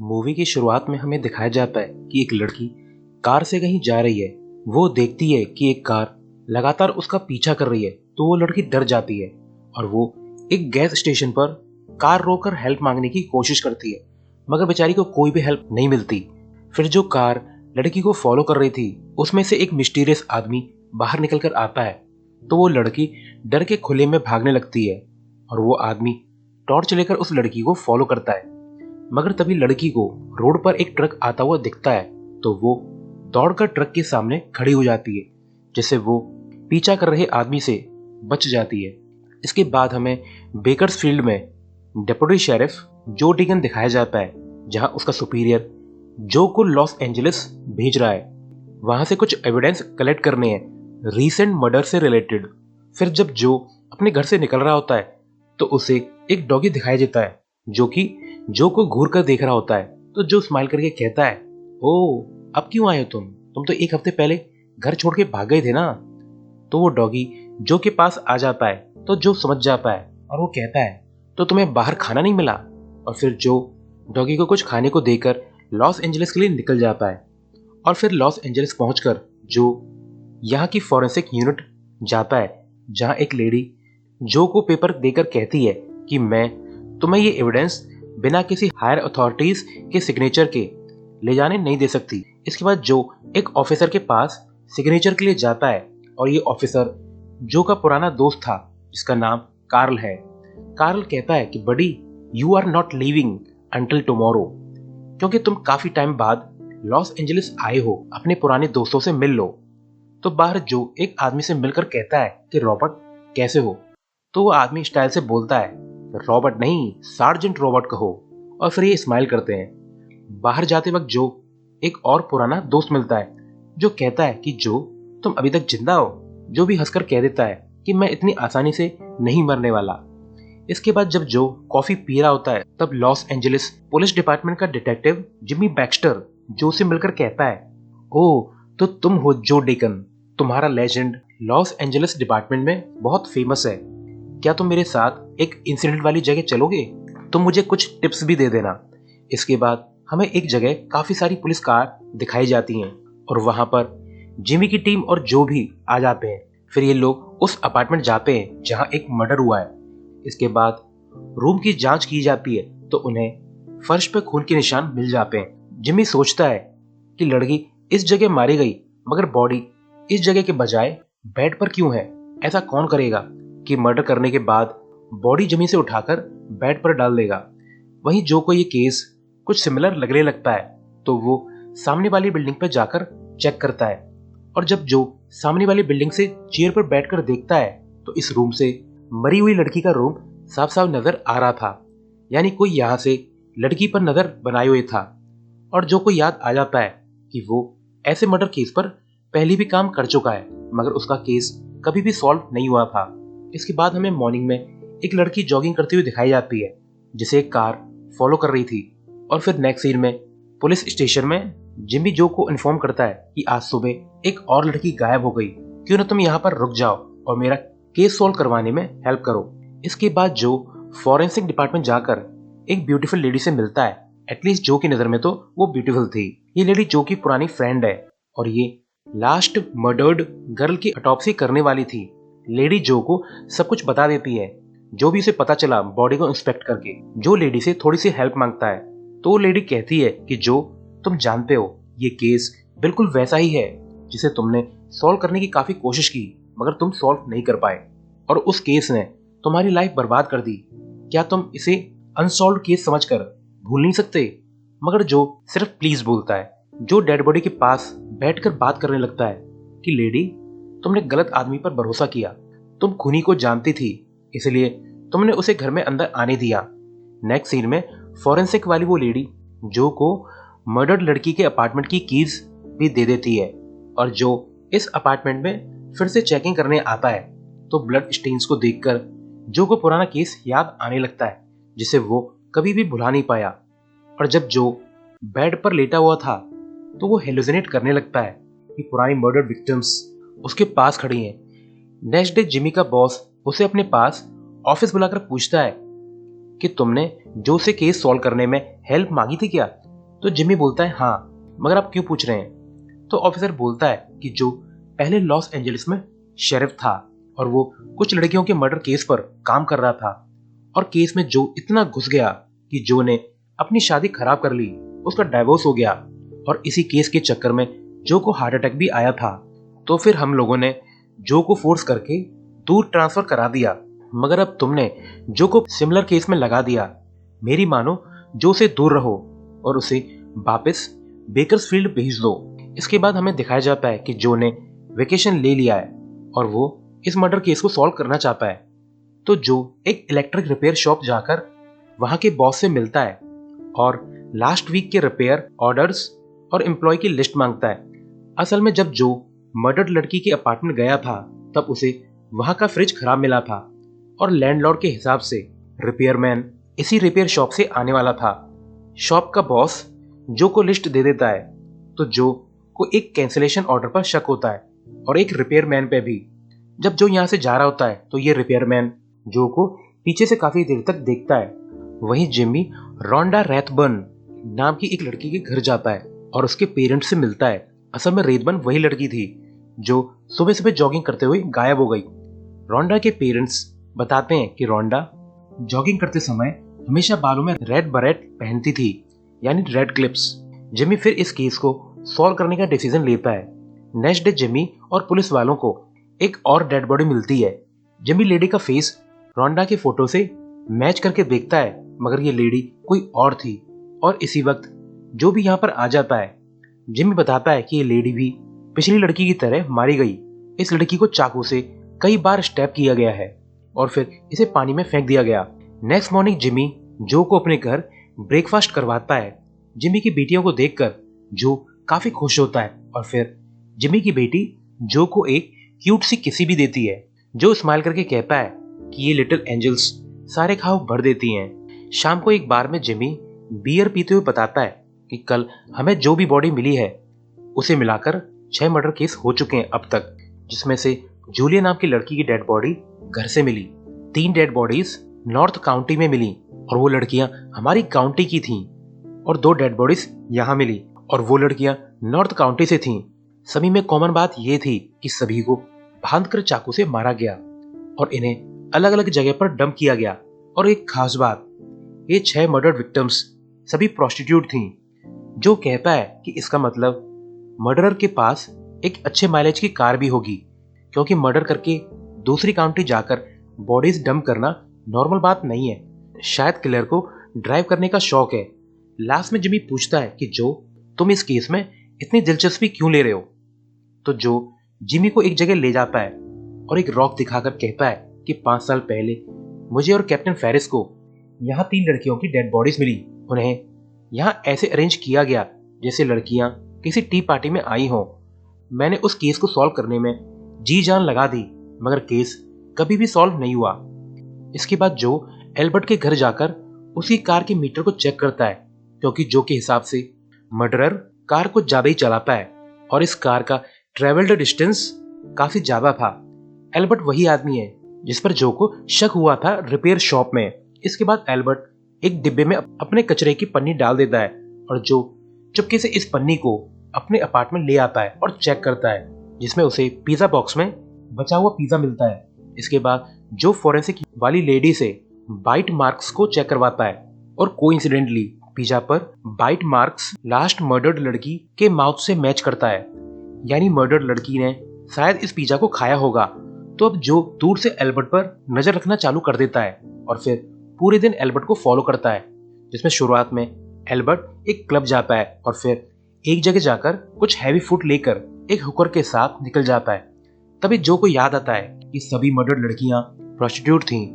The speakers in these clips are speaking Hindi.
मूवी की शुरुआत में हमें दिखाया जाता है कि एक लड़की कार से कहीं जा रही है। वो देखती है कि एक कार लगातार उसका पीछा कर रही है, तो वो लड़की डर जाती है और वो एक गैस स्टेशन पर कार रोककर हेल्प मांगने की कोशिश करती है, मगर बेचारी को कोई भी हेल्प नहीं मिलती। फिर जो कार लड़की को फॉलो कर रही थी उसमें से एक मिस्टीरियस आदमी बाहर निकल कर आता है, तो वो लड़की डर के खुले में भागने लगती है और वो आदमी टॉर्च लेकर उस लड़की को फॉलो करता है। मगर तभी लड़की को रोड पर एक ट्रक आता हुआ दिखता है, तो वो दौड़कर ट्रक के सामने खड़ी हो जाती है, जिससे वो पीछा कर रहे आदमी से बच जाती है। इसके बाद हमें बेकर्सफील्ड में डेप्यूटी शेरिफ जो डिगन दिखाया जाता है, जहां उसका सुपीरियर जो को लॉस एंजलिस भेज रहा है वहां से कुछ एविडेंस कलेक्ट करने हैं रीसेंट मर्डर से रिलेटेड। फिर जब जो अपने घर से निकल रहा होता है तो उसे एक डॉगी दिखाई देता है जो कि जो को घूर कर देख रहा होता है। तो जो स्माइल करके कहता है, ओ अब क्यों आए हो तुम तो एक हफ्ते पहले घर छोड़ के भाग गए थे ना। तो वो डॉगी जो के पास आ जाता है, तो जो समझ जाता है और वो कहता है, तो तुम्हें बाहर खाना नहीं मिला। और फिर जो डॉगी को कुछ खाने को देकर लॉस एंजलिस के लिए निकल जाता है। और फिर लॉस एंजलिस पहुंचकर जो यहाँ की फॉरेंसिक यूनिट जाता है, जहाँ एक लेडी जो को पेपर देकर कहती है कि मैं तुम्हें ये एविडेंस बिना किसी हायर अथॉरिटीज के सिग्नेचर के ले जाने नहीं दे सकती। इसके बाद जो एक ऑफिसर के पास सिग्नेचर के लिए जाता है और ये ऑफिसर जो का पुराना दोस्त था जिसका नाम कार्ल है। कार्ल कहता है कि buddy you are not leaving until tomorrow, क्योंकि तुम काफी टाइम बाद लॉस एंजलिस आए हो, अपने पुराने दोस्तों से मिल लो। तो बाहर जो एक आदमी से मिलकर कहता है कि रॉबर्ट कैसे हो। तो वो आदमी स्टाइल से बोलता है, रॉबर्ट नहीं सार्जेंट रॉबर्ट कहो। और फिर ये स्माइल करते हैं। बाहर जाते वक्त जो एक और पुराना दोस्त मिलता है जो कहता है कि जो तुम अभी तक जिंदा हो। जो भी हंसकर कह देता है कि मैं इतनी आसानी से नहीं मरने वाला। इसके बाद जब जो कॉफी पी रहा होता है तब लॉस एंजलिस पुलिस डिपार्टमेंट का डिटेक्टिव जिमी बैक्स्टर जो से मिलकर कहता है, ओ तो तुम हो जो डेकन, तुम्हारा लेजेंड लॉस एंजलिस डिपार्टमेंट में बहुत फेमस है। क्या तुम मेरे साथ एक इंसिडेंट वाली जगह चलोगे? तुम मुझे कुछ टिप्स भी दे देना। इसके बाद हमें एक जगह काफी सारी पुलिस कार दिखाई जाती हैं और वहां पर जिमी की टीम और जो भी आ जाते हैं। फिर ये लोग उस अपार्टमेंट जाते हैं जहां एक मर्डर हुआ है। इसके बाद रूम की जांच की जाती है तो उन्हें फर्श पे खून के निशान मिल जाते हैं। जिमी सोचता है कि लड़की इस जगह मारी गई, मगर बॉडी इस जगह के बजाय बेड पर क्यों है? ऐसा कौन करेगा कि मर्डर करने के बाद बॉडी जमीन से उठाकर बेड पर डाल देगा। वहीं जो को ये केस कुछ सिमिलर लगने लगता है, तो वो सामने वाली बिल्डिंग पर जाकर चेक करता है। और जब जो सामने वाली बिल्डिंग से चेयर पर बैठकर देखता है तो इस रूम से मरी हुई लड़की का रूम साफ साफ नजर आ रहा था, यानी कोई यहाँ से लड़की पर नजर बनाए हुए था। और जो को याद आ जाता है कि वो ऐसे मर्डर केस पर पहले भी काम कर चुका है, मगर उसका केस कभी भी सॉल्व नहीं हुआ था। इसके बाद हमें मॉर्निंग में एक लड़की जॉगिंग करती हुई दिखाई जाती है जिसे एक कार फॉलो कर रही थी। और फिर नेक्स्ट सीन में पुलिस स्टेशन में जिमी जो को इन्फॉर्म करता है कि आज सुबह एक और लड़की गायब हो गई, क्यों ना तुम यहाँ पर रुक जाओ और मेरा केस सॉल्व करवाने में हेल्प करो। इसके बाद जो फॉरेंसिक डिपार्टमेंट जाकर एक ब्यूटीफुल लेडी से मिलता है। एटलीस्ट जो की नजर में तो वो ब्यूटीफुल थी। ये लेडी जो की पुरानी फ्रेंड है और ये लास्ट मर्डर्ड गर्ल की ऑटोप्सी करने वाली थी। लेडी जो को सब कुछ बता देती है, जो भी उसे पता चला बॉडी को इंस्पेक्ट करके। जो लेडी से थोड़ी सी हेल्प मांगता है तो वो लेडी कहती है कि जो तुम जानते हो ये केस बिल्कुल वैसा ही है जिसे तुमने सॉल्व करने की काफी कोशिश की, मगर तुम सॉल्व नहीं कर पाए और उस केस ने तुम्हारी लाइफ बर्बाद कर दी। क्या तुम इसे अनसॉल्व केस समझकर भूल नहीं सकते? मगर जो सिर्फ प्लीज बोलता है। जो डेड बॉडी के पास बैठकर बात करने लगता है कि लेडी तुमने गलत आदमी पर भरोसा किया, तुम खूनी को जानती थी इसलिए तुमने उसे घर में अंदर आने दिया। नेक्स्ट सीन में फॉरेंसिक वाली वो लेडी जो को मर्डर्ड लड़की के अपार्टमेंट की कीज भी दे देती है और जो इस अपार्टमेंट में फिर से चेकिंग करने आता है तो ब्लड स्टेन्स को देखकर जो को पुराना केस याद आने लगता है जिसे वो कभी भी भुला नहीं पाया। और जब जो बेड पर लेटा हुआ था तो वो हेलुसिनेट करने लगता है कि पुरानी मर्डर्ड विक्टिम्स उसके पास खड़ी हैं। नेक्स्ट डे जिमी का बॉस उसे अपने पास ऑफिस बुलाकर पूछता है कि तुमने जो से केस सॉल्व करने में हेल्प मांगी थी क्या? तो जिमी बोलता है हाँ, मगर आप क्यों पूछ रहे हैं? तो ऑफिसर बोलता है कि जो पहले लॉस एंजलिस में शेरिफ था और वो कुछ लड़कियों के मर्डर केस पर काम कर रहा था, और केस में जो इतना घुस गया कि जो ने अपनी शादी खराब कर ली, उसका डाइवोर्स हो गया, और इसी केस के चक्कर में जो को हार्ट अटैक भी आया था। तो फिर हम लोगों ने जो को फोर्स करके दूर ट्रांसफर करा दिया, मगर अब तुमने जो को सिमिलर केस में लगा दिया। मेरी मानो, जो से दूर रहो और उसे वापस बेकर्सफील्ड भेज दो। इसके बाद हमें दिखाया जाता है कि जो ने वेकेशन ले लिया है और वो इस मर्डर केस को सॉल्व करना चाहता है। तो जो एक इलेक्ट्रिक रिपेयर शॉप जाकर वहां के बॉस से मिलता है और लास्ट वीक के रिपेयर ऑर्डर्स और एम्प्लॉय की लिस्ट मांगता है। असल में जब जो मर्डर्ड लड़की के अपार्टमेंट गया था, तब उसे वहां का फ्रिज खराब मिला था और लैंडलॉर्ड के हिसाब से रिपेयरमैन इसी रिपेयर शॉप से आने वाला था। शॉप का बॉस जो को लिस्ट दे देता है, तो जो को एक कैंसिलेशन ऑर्डर पर शक होता है और एक रिपेयरमैन पे भी। जब जो यहाँ से जा रहा होता है, तो ये रिपेयरमैन जो को पीछे से काफी देर तक देखता है। वहीं जिमी रोंडा रैथबर्न नाम की एक लड़की के घर जाता है और उसके पेरेंट्स से मिलता है। असल में रेथबर्न वही लड़की थी जो सुबह सुबह जॉगिंग करते हुए गायब हो गई। रोंडा के पेरेंट्स बताते हैं कि रोंडा जॉगिंग करते समय हमेशा बालों में रेड बरेट पहनती थी, यानी रेड क्लिप्स। जिमी फिर इस केस को सॉल्व करने का डिसीजन लेता है। नेक्स्ट डे जिमी और पुलिस वालों को एक और डेड बॉडी मिलती है। जिमी लेडी का फेस रोंडा के फोटो से मैच करके देखता है, मगर ये लेडी कोई और थी। और इसी वक्त जो भी यहाँ पर आ जाता है। जिमी बताता है कि ये लेडी भी पिछली लड़की की तरह मारी गई। इस लड़की को चाकू से कई बार स्टैब किया गया है और फिर इसे पानी में फेंक दिया गया। नेक्स्ट मॉर्निंग जिमी जो को अपने घर ब्रेकफास्ट करवाता है। जिमी की बेटियों को देखकर जो काफी खुश होता है और फिर जिमी की बेटी जो को एक क्यूट सी किसी भी देती है। जो स्माइल करके कहता है कि ये लिटिल एंजल्स सारे खाव भर देती हैं। शाम को एक बार में जिमी बियर पीते हुए बताता है कि कल हमें जो भी बॉडी मिली है उसे मिलाकर 6 मर्डर केस हो चुके हैं अब तक, जिसमें से जूलिया नाम की लड़की की डेड बॉडी घर से मिली। 3 डेड बॉडीज नॉर्थ काउंटी में मिली और वो लड़कियां हमारी काउंटी की थीं, और 2 डेड बॉडीज यहाँ मिली और वो लड़कियां नॉर्थ काउंटी से थीं। सभी में कॉमन बात ये थी कि सभी को बांधकर चाकू से मारा गया और इन्हें अलग अलग जगह पर डंप किया गया। और एक खास बात, ये 6 मर्डर विक्टिम्स सभी प्रोस्टिट्यूट थीं। जो कहता है कि इसका मतलब मर्डरर के पास एक अच्छे माइलेज की कार भी होगी, क्योंकि मर्डर करके दूसरी काउंटी जाकर बॉडीज डंप करना नॉर्मल बात नहीं है। शायद किलर को ड्राइव करने का शौक है। लास्ट में जिमी पूछता है कि जो तुम इस केस में इतनी दिलचस्पी क्यों ले रहे हो? तो जो जिमी को एक जगह ले जाता है और एक रॉक दिखाकर कहता है कि 5 साल पहले मुझे और कैप्टन फेरिस को यहाँ 3 लड़कियों की डेड बॉडीज मिली। उन्हें यहाँ ऐसे अरेंज किया गया जैसे लड़कियां किसी टी पार्टी में आई हों। मैंने उस केस को सॉल्व करने में जी जान लगा दी, मगर केस कभी भी सॉल्व नहीं हुआ। इसके बाद जो एल्बर्ट के घर जाकर उसी कार के मीटर को चेक करता है, क्योंकि जो के हिसाब से मर्डरर कार को ज्यादा ही चलाता है और इस कार का ट्रेवल्ड डिस्टेंस काफी ज्यादा था। एल्बर्ट वही आदमी है जिस पर जो को शक हुआ था रिपेयर शॉप में। इसके बाद एल्बर्ट एक डिब्बे में अपने कचरे की पन्नी डाल देता है और जो चुपके से इस पन्नी को अपने अपार्टमेंट ले आता है और चेक करता है, जिसमें उसे पिज्जा बॉक्स में बचा हुआ पिज्जा मिलता है। इसके बाद जो फोरेंसिक वाली लेडी से बाइट मार्क्स को चेक करवाता है और कोइंसिडेंटली पिज्जा पर बाइट मार्क्स लास्ट मर्डर्ड लड़की के माउथ से मैच करता है, यानी मर्डर्ड लड़की ने शायद इस पिज्जा को खाया होगा। तो अब जो दूर से एल्बर्ट पर नजर रखना चालू कर देता है और फिर पूरे दिन एल्बर्ट को फॉलो करता है, जिसमें शुरुआत में एल्बर्ट एक क्लब जाता है और फिर एक जगह जाकर कुछ हैवी फूड लेकर एक हुकर के साथ निकल जाता है। तभी जो को याद आता है कि सभी मर्डर्ड लड़कियां प्रोस्टिट्यूट थीं,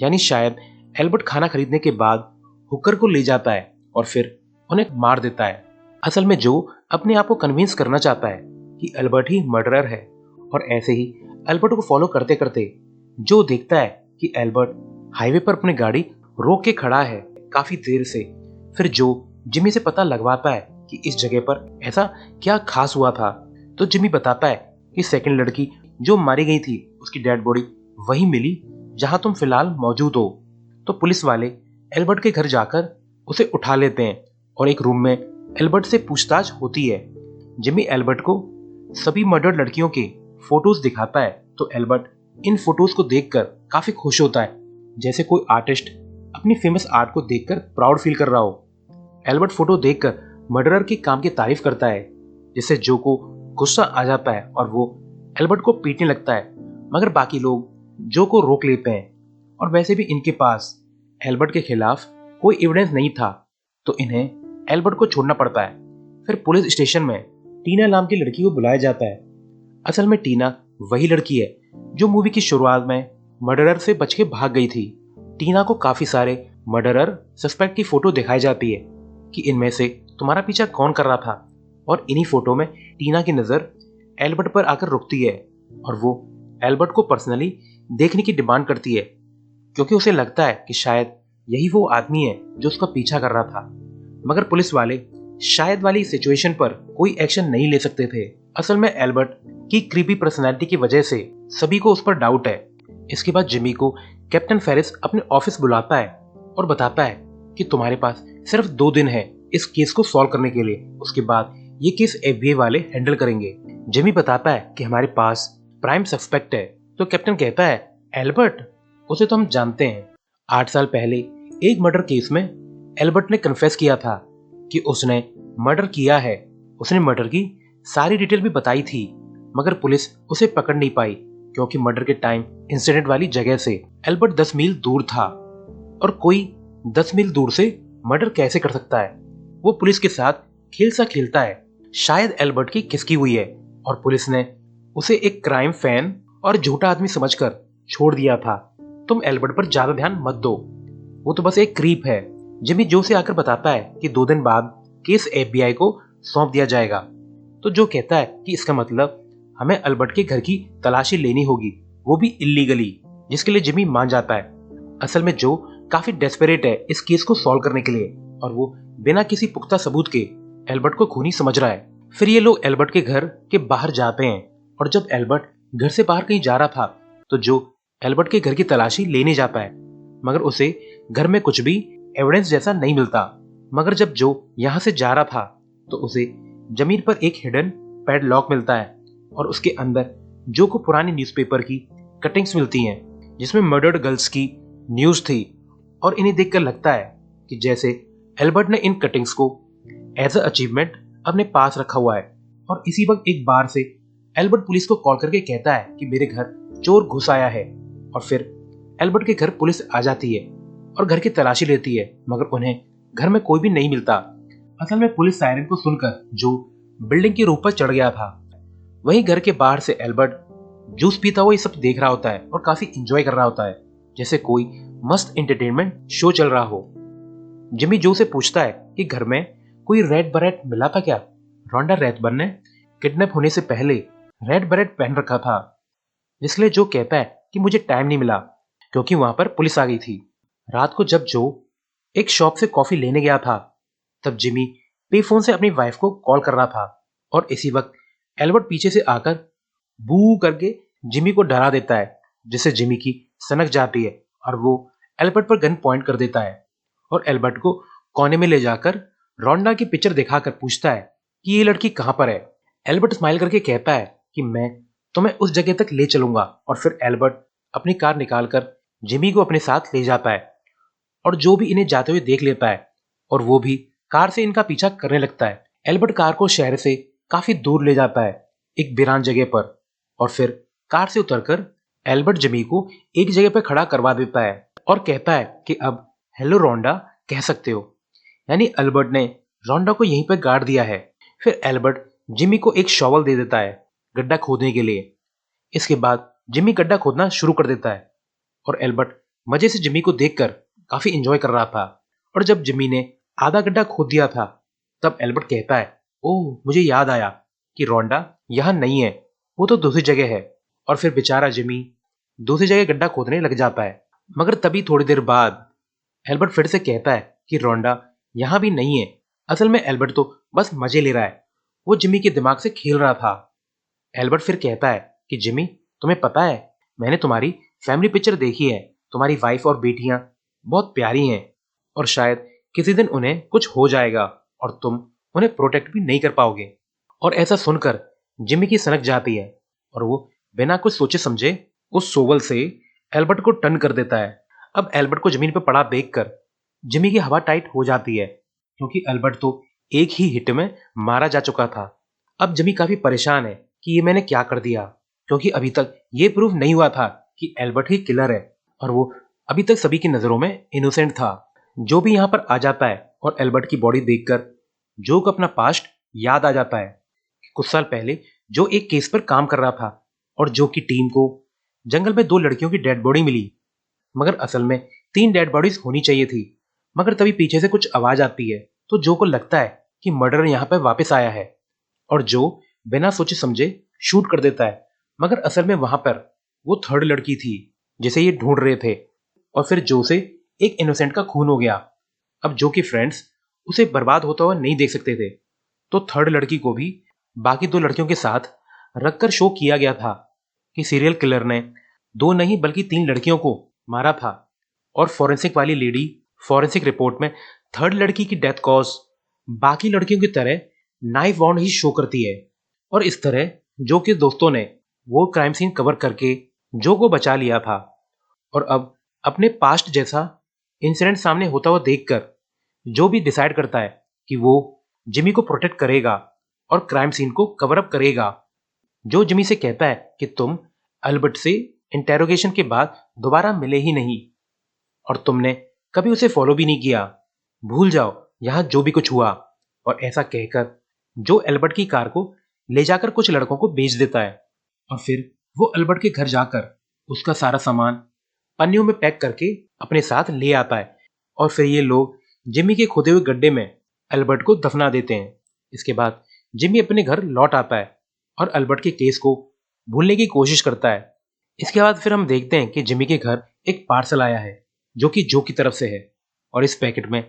यानी शायद एल्बर्ट खाना खरीदने के बाद हुकर को ले जाता है और फिर उन्हें मार देता है। असल में जो अपने आप को कन्विंस करना चाहता है कि एल्बर्ट ही मर्डरर है, और ऐसे ही एल्बर्ट को फॉलो करते करते जो देखता है कि एल्बर्ट हाईवे पर अपनी गाड़ी रोक के खड़ा है काफी देर से। फिर जो जिमी से पता लगवाता है कि इस जगह पर ऐसा क्या खास हुआ था। तो जिमी बताता है कि सेकंड लड़की जो मारी गई थी उसकी डेड बॉडी वही मिली जहां तुम फिलहाल मौजूद हो। तो पुलिस वाले एल्बर्ट के घर जाकर उसे उठा लेते हैं और एक रूम में एल्बर्ट से पूछताछ होती है। जिमी एल्बर्ट को सभी मर्डर्ड लड़कियों के फोटोज दिखाता है, तो एल्बर्ट इन फोटोज को देखकर काफी खुश होता है, जैसे कोई आर्टिस्ट अपनी फेमस आर्ट को देखकर प्राउड फील कर रहा हो। एल्बर्ट फोटो देखकर मर्डरर के काम की तारीफ करता है, जिससे जो को गुस्सा आ जाता है और वो एल्बर्ट को पीटने लगता है, मगर बाकी लोग जो को रोक लेते हैं। और वैसे भी इनके पास एल्बर्ट के खिलाफ कोई एविडेंस नहीं था, तो इन्हें एल्बर्ट को छोड़ना पड़ता है। फिर पुलिस स्टेशन में टीना नाम की लड़की को बुलाया जाता है। असल में टीना वही लड़की है जो मूवी की शुरुआत में मर्डरर से बच के भाग गई थी। टीना को काफी सारे मर्डरर सस्पेक्ट की फोटो दिखाई जाती है कि इनमें से तुम्हारा पीछा कौन कर रहा था, और इन्हीं फोटो में टीना की नजर एल्बर्ट पर आकर रुकती है और वो एल्बर्ट को पर्सनली देखने की डिमांड करती है, क्योंकि उसे लगता है कि शायद यही वो आदमी है जो उसका पीछा कर रहा था। मगर पुलिस वाले शायद वाली सिचुएशन पर कोई एक्शन नहीं ले सकते थे। असल में एल्बर्ट की क्रीपी पर्सनैलिटी की वजह से सभी को उस पर डाउट है। इसके बाद जिमी को कैप्टन फेरिस अपने ऑफिस बुलाता है और बताता है कि तुम्हारे पास सिर्फ 2 दिन है इस केस को सॉल्व करने के लिए, उसके बाद ये केस एफबीआई वाले हैंडल करेंगे। जिमी बताता है कि हमारे पास प्राइम सस्पेक्ट है, तो कैप्टन कहता है एल्बर्ट, उसे तो हम जानते हैं। 8 साल पहले एक मर्डर केस में एल्बर्ट ने कन्फेस किया था कि उसने मर्डर किया है। उसने मर्डर की सारी डिटेल भी बताई थी, मगर पुलिस उसे पकड़ नहीं पाई, क्योंकि मर्डर के टाइम इंसिडेंट वाली जगह से एल्बर्ट 10 मील दूर था, और कोई 10 मील दूर से मर्डर कैसे कर सकता है। वो पुलिस के साथ खेल सा खेलता है, शायद एल्बर्ट की खिसकी हुई है, और पुलिस ने उसे एक क्राइम फैन और झूठा आदमी समझकर छोड़ दिया था। तुम एल्बर्ट पर ज्यादा ध्यान मत दो, वो तो बस एक क्रीप है। जिमी जो से आकर बताता है कि 2 दिन बाद केस एफबीआई को सौंप दिया जाएगा, तो जो कहता है कि इसका मतलब हमें एल्बर्ट के घर की तलाशी लेनी होगी, वो भी इल्लीगली, जिसके लिए जिमी मान जाता है। असल में जो काफी डेस्परेट है इस केस को सॉल्व करने के लिए, और वो बिना किसी पुख्ता सबूत के एल्बर्ट को खूनी समझ रहा है। फिर ये लोग एल्बर्ट के घर के बाहर जाते हैं, और जब एल्बर्ट घर से बाहर कहीं जा रहा था, तो जो एल्बर्ट के घर की तलाशी लेने जाता है, मगर उसे घर में कुछ भी एविडेंस जैसा नहीं मिलता। मगर जब जो यहाँ से जा रहा था, तो उसे जमीन पर एक हिडन पैडलॉक मिलता है, और उसके अंदर जो को पुरानी न्यूज़पेपर की कटिंग्स मिलती हैं, जिसमें मर्डर्ड गर्ल्स की न्यूज थी। और इन्हें देखकर लगता है कि जैसे एल्बर्ट ने इन कटिंग्स को एज अ अचीवमेंट अपने पास रखा हुआ है। और इसी वक्त एक बार से एल्बर्ट पुलिस को कॉल करके कहता है कि मेरे घर चोर घुस आया है, और फिर एल्बर्ट के घर पुलिस आ जाती है और घर की तलाशी लेती है, मगर उन्हें घर में कोई भी नहीं मिलता। असल में पुलिस सायरन को सुनकर जो बिल्डिंग के रूफ पर चढ़ गया था। वहीं घर के बाहर से एल्बर्ट जूस पीता हुआ ये सब देख रहा होता है और काफी इंजॉय कर रहा होता है, जैसे कोई मस्त एंटरटेनमेंट शो चल रहा हो। जिमी जो से पूछता है कि घर में कोई रेड बरेट मिला था क्या। रोंडा रेथबर्न ने किडनैप होने से पहले रेड बरेट पहन रखा था, इसलिए जो कहता है कि मुझे टाइम नहीं मिला क्योंकि वहां पर पुलिस आ गई थी। रात को जब जो एक शॉप से कॉफी लेने गया था, तब जिमी पे फोन से अपनी वाइफ को कॉल कर रहा था, और इसी वक्त एल्बर्ट पीछे से आकर बू करके जिमी को डरा देता है, जिससे जिमी की सनक जाती है और वो एल्बर्ट पर गन पॉइंट कर देता है और एल्बर्ट को कोने में ले जाकर रोंडा की पिक्चर दिखाकर पूछता है कि ये लड़की कहां पर है। एल्बर्ट स्माइल करके कहता है कि मैं तुम्हें उस जगह तक ले चलूंगा, और फिर एल्बर्ट अपनी कार निकालकर जिमी को अपने साथ ले जाता है, और जो भी इन्हें जाते हुए देख लेता है, और वो भी कार से इनका पीछा करने लगता है। एल्बर्ट कार को शहर से काफी दूर ले जाता है, एक वीरान जगह पर, और फिर कार से उतरकर एल्बर्ट जिमी को एक जगह पर खड़ा करवा देता है और कहता है कि अब हेलो रोंडा कह सकते हो। यानी एल्बर्ट ने रोंडा को यहीं पर गाड़ दिया है। फिर एल्बर्ट जिमी को एक शॉवल दे देता है गड्ढा खोदने के लिए। इसके बाद जिमी गड्ढा खोदना शुरू कर देता है, और एल्बर्ट मजे से जिमी को देखकर काफी इंजॉय कर रहा था। और जब जिमी ने आधा गड्ढा खोद दिया था, तब एल्बर्ट कहता है ओह मुझे याद आया कि रोंडा यहाँ नहीं है, वो तो दूसरी जगह है। और फिर बेचारा जिमी दूसरी जगह गड्ढा खोदने लग जाता है। मगर तभी थोड़ी देर बाद एल्बर्ट फिर से कहता है कि रोंडा यहाँ भी नहीं है। असल में एल्बर्ट तो बस मजे ले रहा है, वो जिमी के दिमाग से खेल रहा था। एल्बर्ट फिर कहता है कि जिमी तुम्हें पता है मैंने तुम्हारी फैमिली पिक्चर देखी है, तुम्हारी वाइफ और बेटियां बहुत प्यारी हैं, और शायद किसी दिन उन्हें कुछ हो जाएगा और तुम उन्हें प्रोटेक्ट भी नहीं कर पाओगे। और ऐसा सुनकर जिमी की सनक जाती है और वो बिना कुछ सोचे समझे उस सोवल से एल्बर्ट को टर्न कर देता है। अब एल्बर्ट को जमीन पर पड़ा देखकर जिमी की हवा टाइट हो जाती है, क्योंकि एल्बर्ट तो एक ही हिट में मारा जा चुका था। अब जिमी काफी परेशान है कि ये मैंने क्या कर दिया, क्योंकि अभी तक ये प्रूव नहीं हुआ था कि एल्बर्ट ही किलर है और वो अभी तक सभी की नजरों में इनोसेंट था। जो भी यहाँ पर आ जाता है और एल्बर्ट की बॉडी देखकर जो को अपना पास्ट याद आ जाता है। कुछ साल पहले जो एक केस पर काम कर रहा था और जो की टीम को जंगल में 2 लड़कियों की डेड बॉडी मिली, मगर असल में 3 डेड बॉडीज होनी चाहिए थी। मगर तभी पीछे से कुछ आवाज आती है, तो जो को लगता है कि मर्डर यहाँ पर वापस आया है और जो बिना सोचे समझे शूट कर देता है। मगर असल में वहां पर वो थर्ड लड़की थी जिसे ये ढूंढ रहे थे, और फिर जो से एक इनोसेंट का खून हो गया। अब जो कि फ्रेंड्स उसे बर्बाद होता हुआ नहीं देख सकते थे, तो थर्ड लड़की को भी बाकी 2 लड़कियों के साथ रखकर शो किया गया था कि सीरियल किलर ने 2 नहीं बल्कि 3 लड़कियों को मारा था। और फॉरेंसिक वाली लेडी फॉरेंसिक रिपोर्ट में थर्ड लड़की की डेथ कॉज बाकी लड़कियों की तरह नाइफ वाउंड ही शो करती है। और इस तरह जो के दोस्तों ने वो क्राइम सीन कवर करके जो को बचा लिया था। और अब अपने पास्ट जैसा इंसिडेंट सामने होता हुआ देखकर जो भी डिसाइड करता है कि वो जिमी को प्रोटेक्ट करेगा और क्राइम सीन को कवर अप करेगा। जो जिमी से कहता है कि तुम अल्बर्ट से इंटेरोगेशन के बाद दोबारा मिले ही नहीं और तुमने कभी उसे फॉलो भी नहीं किया, भूल जाओ यहां जो भी कुछ हुआ। और ऐसा कहकर जो एल्बर्ट की कार को ले जाकर कुछ लड़कों को बेच देता है और फिर वो अल्बर्ट के घर जाकर उसका सारा सामान पन्नियों में पैक करके अपने साथ ले आता है। और फिर ये लोग जिमी के खोदे हुए गड्ढे में अल्बर्ट को दफना देते हैं। इसके बाद जिमी अपने घर लौट आता है और अल्बर्ट के केस को भूलने की कोशिश करता है। इसके बाद फिर हम देखते हैं कि जिमी के घर एक पार्सल आया है जो कि जो की तरफ से है, और इस पैकेट में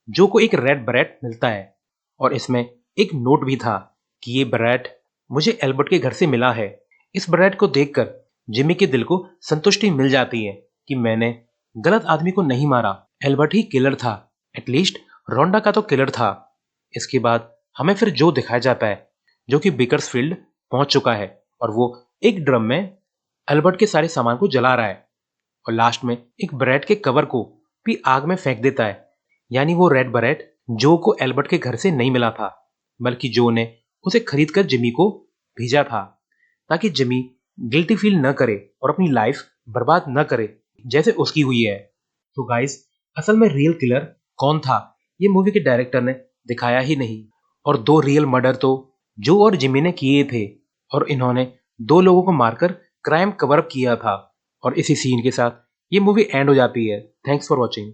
जो को एक रेड बरेट मिलता है और इसमें एक नोट भी था कि ये बरेट मुझे एल्बर्ट के घर से मिला है। इस बरेट को देखकर जिमी के दिल को संतुष्टि मिल जाती है कि मैंने गलत आदमी को नहीं मारा, एल्बर्ट ही किलर था, एटलीस्ट रोंडा का तो किलर था। इसके बाद हमें फिर जो दिखाया जाता है जो कि बेकर्सफील्ड पहुंच चुका है और वो एक ड्रम में एल्बर्ट के सारे सामान को जला रहा है और लास्ट में एक ब्रेड के कवर को भी आग में फेंक देता है। यानी वो रेड बरेट जो को एल्बर्ट के घर से नहीं मिला था, बल्कि जो ने उसे खरीद कर जिमी को भेजा था, ताकि जिमी गिल्टी फील न करे और अपनी लाइफ बर्बाद न करे जैसे उसकी हुई है। तो गाइस, असल में रियल किलर कौन था ये मूवी के डायरेक्टर ने दिखाया ही नहीं, और 2 रियल मर्डर तो जो और जिमी ने किए थे और इन्होंने 2 लोगों को मारकर क्राइम कवर अप किया था। और इसी सीन के साथ ये मूवी एंड हो जाती है। Thanks for watching.